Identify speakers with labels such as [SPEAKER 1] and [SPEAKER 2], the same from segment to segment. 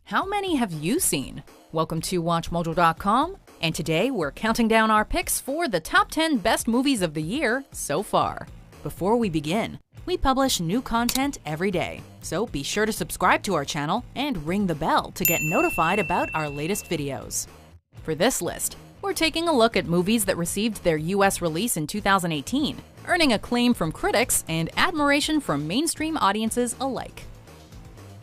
[SPEAKER 1] How many have you seen? Welcome to WatchMojo.com, and today we're counting down our picks for the top 10 best movies of the year so far. Before we begin, we publish new content every day, so be sure to subscribe to our channel and ring the bell to get notified about our latest videos. For this list, we're taking a look at movies that received their US release in 2018, earning acclaim from critics and admiration from mainstream audiences alike.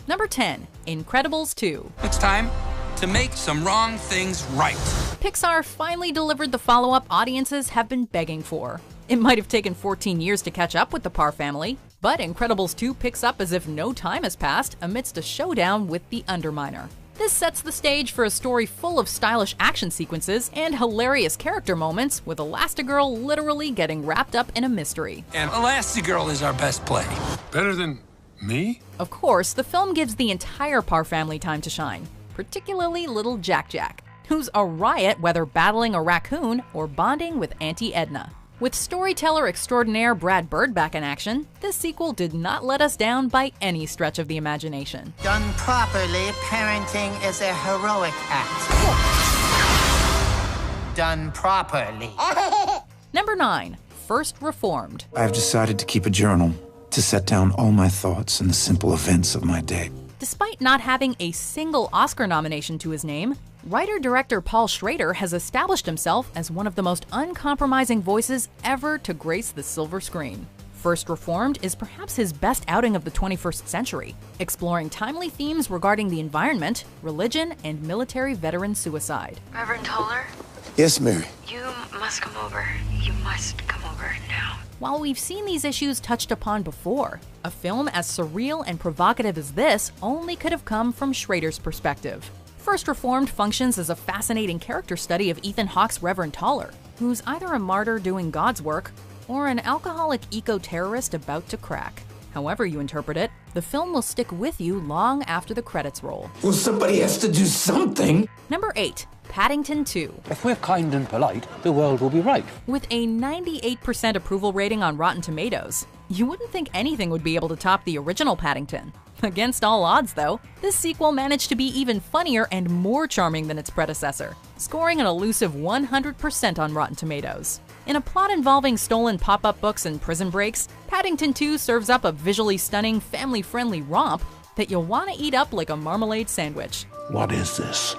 [SPEAKER 1] Number 10, Incredibles 2.
[SPEAKER 2] It's time to make some wrong things right.
[SPEAKER 1] Pixar finally delivered the follow-up audiences have been begging for. It might have taken 14 years to catch up with the Parr family, but Incredibles 2 picks up as if no time has passed amidst a showdown with the Underminer. This sets the stage for a story full of stylish action sequences and hilarious character moments, with Elastigirl literally getting wrapped up in a mystery.
[SPEAKER 2] And Elastigirl is our best play.
[SPEAKER 3] Better than me?
[SPEAKER 1] Of course, the film gives the entire Parr family time to shine, particularly little Jack-Jack, who's a riot whether battling a raccoon or bonding with Auntie Edna. With storyteller extraordinaire Brad Bird back in action, this sequel did not let us down by any stretch of the imagination.
[SPEAKER 4] Done properly, parenting is a heroic act. Done properly.
[SPEAKER 1] Number 9, First Reformed.
[SPEAKER 5] I've decided to keep a journal to set down all my thoughts and the simple events of my day.
[SPEAKER 1] Despite not having a single Oscar nomination to his name, writer-director Paul Schrader has established himself as one of the most uncompromising voices ever to grace the silver screen. First Reformed is perhaps his best outing of the 21st century, exploring timely themes regarding the environment, religion, and military veteran suicide.
[SPEAKER 6] Reverend Toller?
[SPEAKER 5] Yes, Mary.
[SPEAKER 6] You must come over. You must come over now.
[SPEAKER 1] While we've seen these issues touched upon before, a film as surreal and provocative as this only could have come from Schrader's perspective. First Reformed functions as a fascinating character study of Ethan Hawke's Reverend Toller, who's either a martyr doing God's work or an alcoholic eco-terrorist about to crack. However you interpret it, the film will stick with you long after the credits roll.
[SPEAKER 5] Well, somebody has to do something.
[SPEAKER 1] Number 8, Paddington 2.
[SPEAKER 7] If we're kind and polite, the world will be right.
[SPEAKER 1] With a 98% approval rating on Rotten Tomatoes, you wouldn't think anything would be able to top the original Paddington. Against all odds, though, this sequel managed to be even funnier and more charming than its predecessor, scoring an elusive 100% on Rotten Tomatoes. In a plot involving stolen pop-up books and prison breaks, Paddington 2 serves up a visually stunning, family-friendly romp that you'll want to eat up like a marmalade sandwich.
[SPEAKER 7] What is this?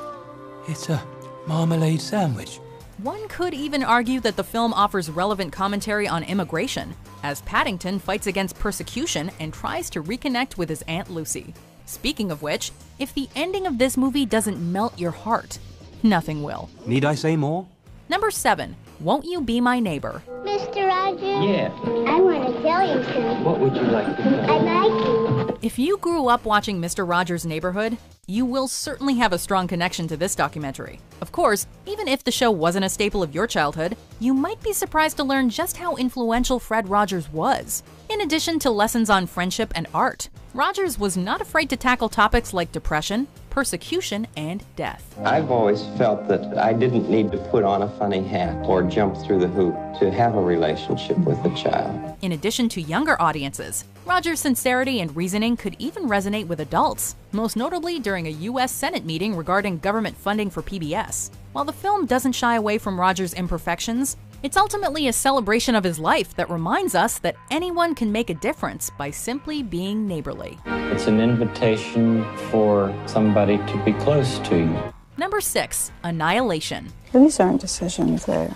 [SPEAKER 7] It's a marmalade sandwich.
[SPEAKER 1] One could even argue that the film offers relevant commentary on immigration, as Paddington fights against persecution and tries to reconnect with his Aunt Lucy. Speaking of which, if the ending of this movie doesn't melt your heart, nothing will.
[SPEAKER 7] Need I say more?
[SPEAKER 1] Number 7, Won't You Be My Neighbor?
[SPEAKER 8] Mr. Rogers?
[SPEAKER 7] Yeah.
[SPEAKER 8] I want to tell you something.
[SPEAKER 7] What would you like to know?
[SPEAKER 8] I like you.
[SPEAKER 1] If you grew up watching Mr. Rogers' Neighborhood, you will certainly have a strong connection to this documentary. Of course, even if the show wasn't a staple of your childhood, you might be surprised to learn just how influential Fred Rogers was. In addition to lessons on friendship and art, Rogers was not afraid to tackle topics like depression, persecution, and death.
[SPEAKER 9] I've always felt that I didn't need to put on a funny hat or jump through the hoop to have a relationship with a child.
[SPEAKER 1] In addition to younger audiences, Rogers' sincerity and reasoning could even resonate with adults, most notably during a U.S. Senate meeting regarding government funding for PBS. While the film doesn't shy away from Rogers' imperfections, it's ultimately a celebration of his life that reminds us that anyone can make a difference by simply being neighborly.
[SPEAKER 9] It's an invitation for somebody to be close to you.
[SPEAKER 1] Number 6, Annihilation.
[SPEAKER 10] These aren't decisions, they're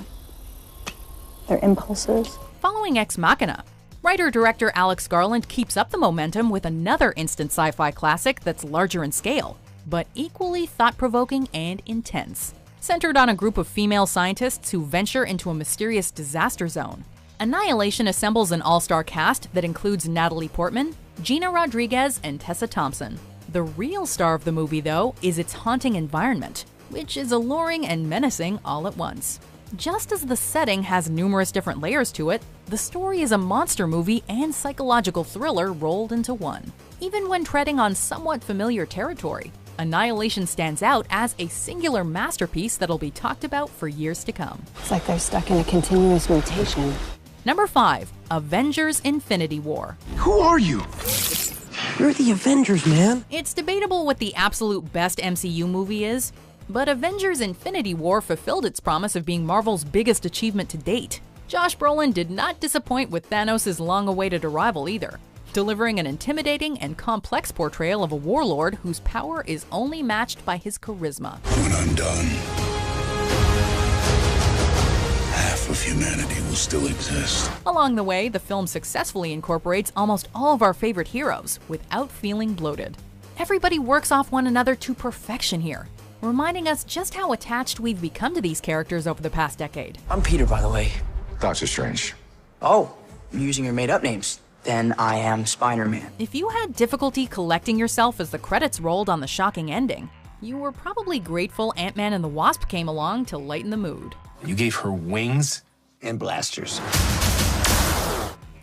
[SPEAKER 10] impulses.
[SPEAKER 1] Following Ex Machina, writer-director Alex Garland keeps up the momentum with another instant sci-fi classic that's larger in scale, but equally thought-provoking and intense. Centered on a group of female scientists who venture into a mysterious disaster zone, Annihilation assembles an all-star cast that includes Natalie Portman, Gina Rodriguez, and Tessa Thompson. The real star of the movie, though, is its haunting environment, which is alluring and menacing all at once. Just as the setting has numerous different layers to it, the story is a monster movie and psychological thriller rolled into one. Even when treading on somewhat familiar territory, Annihilation stands out as a singular masterpiece that'll be talked about for years to come.
[SPEAKER 10] It's like they're stuck in a continuous mutation.
[SPEAKER 1] Number 5, Avengers: Infinity War.
[SPEAKER 3] Who are you?
[SPEAKER 7] We're the Avengers, man.
[SPEAKER 1] It's debatable what the absolute best MCU movie is, but Avengers Infinity War fulfilled its promise of being Marvel's biggest achievement to date. Josh Brolin did not disappoint with Thanos' long-awaited arrival either, delivering an intimidating and complex portrayal of a warlord whose power is only matched by his charisma.
[SPEAKER 11] When I'm done, half of humanity will still exist.
[SPEAKER 1] Along the way, the film successfully incorporates almost all of our favorite heroes without feeling bloated. Everybody works off one another to perfection here, reminding us just how attached we've become to these characters over the past decade.
[SPEAKER 7] I'm Peter, by the way.
[SPEAKER 11] Doctor Strange.
[SPEAKER 7] Oh, I'm using your made-up names. Then I am Spider-Man.
[SPEAKER 1] If you had difficulty collecting yourself as the credits rolled on the shocking ending, you were probably grateful Ant-Man and the Wasp came along to lighten the mood.
[SPEAKER 3] You gave her wings and blasters.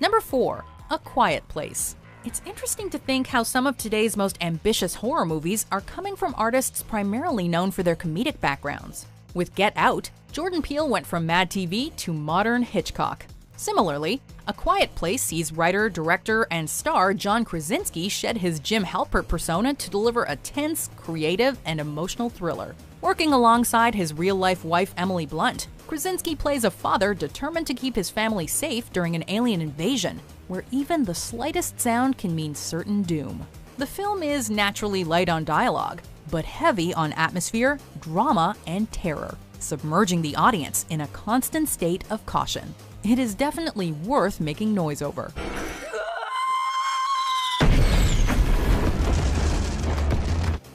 [SPEAKER 1] Number 4, A Quiet Place. It's interesting to think how some of today's most ambitious horror movies are coming from artists primarily known for their comedic backgrounds. With Get Out, Jordan Peele went from Mad TV to modern Hitchcock. Similarly, A Quiet Place sees writer, director, and star John Krasinski shed his Jim Halpert persona to deliver a tense, creative, and emotional thriller. Working alongside his real-life wife Emily Blunt, Krasinski plays a father determined to keep his family safe during an alien invasion, where even the slightest sound can mean certain doom. The film is naturally light on dialogue, but heavy on atmosphere, drama, and terror, submerging the audience in a constant state of caution. It is definitely worth making noise over.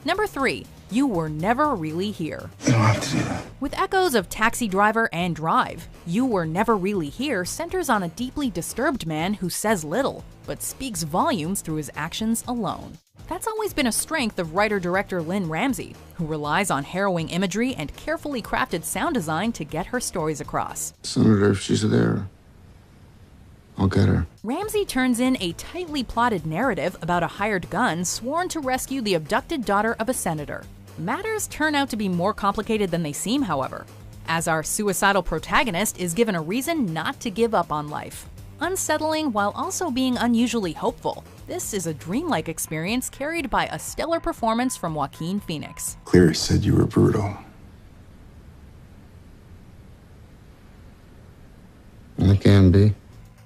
[SPEAKER 1] Number 3, You Were Never Really Here.
[SPEAKER 11] You don't have to do that.
[SPEAKER 1] With echoes of Taxi Driver and Drive, You Were Never Really Here centers on a deeply disturbed man who says little, but speaks volumes through his actions alone. That's always been a strength of writer-director Lynn Ramsey, who relies on harrowing imagery and carefully crafted sound design to get her stories across.
[SPEAKER 11] Senator, if she's there, I'll get her.
[SPEAKER 1] Ramsey turns in a tightly plotted narrative about a hired gun sworn to rescue the abducted daughter of a senator. Matters turn out to be more complicated than they seem, however, as our suicidal protagonist is given a reason not to give up on life. Unsettling while also being unusually hopeful, this is a dreamlike experience carried by a stellar performance from Joaquin Phoenix.
[SPEAKER 11] Cleary said you were brutal. I can be.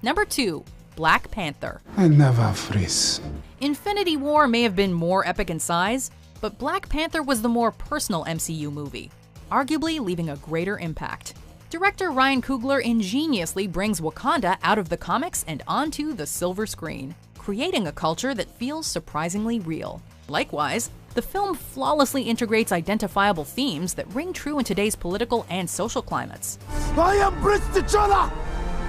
[SPEAKER 1] Number 2, Black Panther.
[SPEAKER 11] I never freeze.
[SPEAKER 1] Infinity War may have been more epic in size, but Black Panther was the more personal MCU movie, arguably leaving a greater impact. Director Ryan Coogler ingeniously brings Wakanda out of the comics and onto the silver screen, creating a culture that feels surprisingly real. Likewise, the film flawlessly integrates identifiable themes that ring true in today's political and social climates.
[SPEAKER 11] I am Prince T'Challa,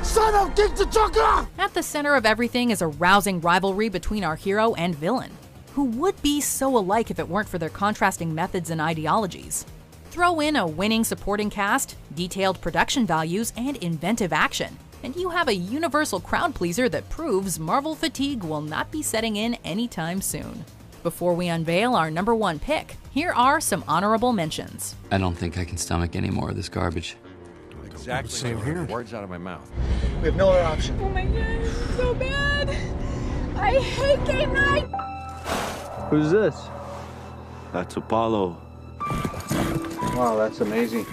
[SPEAKER 11] son of King T'Chaka!
[SPEAKER 1] At the center of everything is a rousing rivalry between our hero and villain, who would be so alike if it weren't for their contrasting methods and ideologies. Throw in a winning supporting cast, detailed production values, and inventive action, and you have a universal crowd pleaser that proves Marvel fatigue will not be setting in anytime soon. Before we unveil our number 1 pick, here are some honorable mentions.
[SPEAKER 12] I don't think I can stomach any more of this garbage.
[SPEAKER 3] Exactly. Same here. Words out of my mouth.
[SPEAKER 7] We have no other option.
[SPEAKER 13] Oh my god, it's so bad. I hate game night.
[SPEAKER 14] Who's this? That's Apollo. Wow, that's amazing.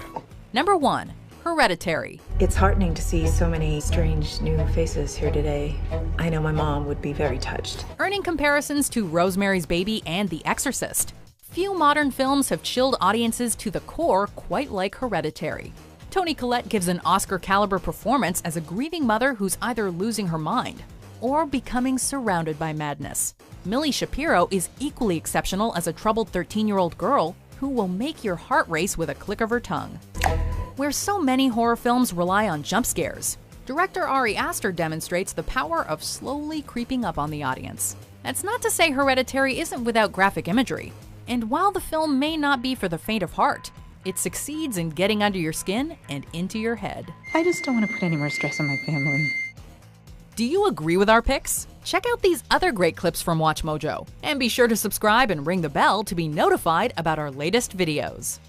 [SPEAKER 1] Number 1, Hereditary.
[SPEAKER 15] It's heartening to see so many strange new faces here today. I know my mom would be very touched.
[SPEAKER 1] Earning comparisons to Rosemary's Baby and The Exorcist, few modern films have chilled audiences to the core quite like Hereditary. Toni Collette gives an Oscar-caliber performance as a grieving mother who's either losing her mind or becoming surrounded by madness. Millie Shapiro is equally exceptional as a troubled 13-year-old girl who will make your heart race with a click of her tongue. Where so many horror films rely on jump scares, director Ari Aster demonstrates the power of slowly creeping up on the audience. That's not to say Hereditary isn't without graphic imagery, and while the film may not be for the faint of heart, it succeeds in getting under your skin and into your head.
[SPEAKER 10] I just don't want to put any more stress on my family.
[SPEAKER 1] Do you agree with our picks? Check out these other great clips from WatchMojo, and be sure to subscribe and ring the bell to be notified about our latest videos.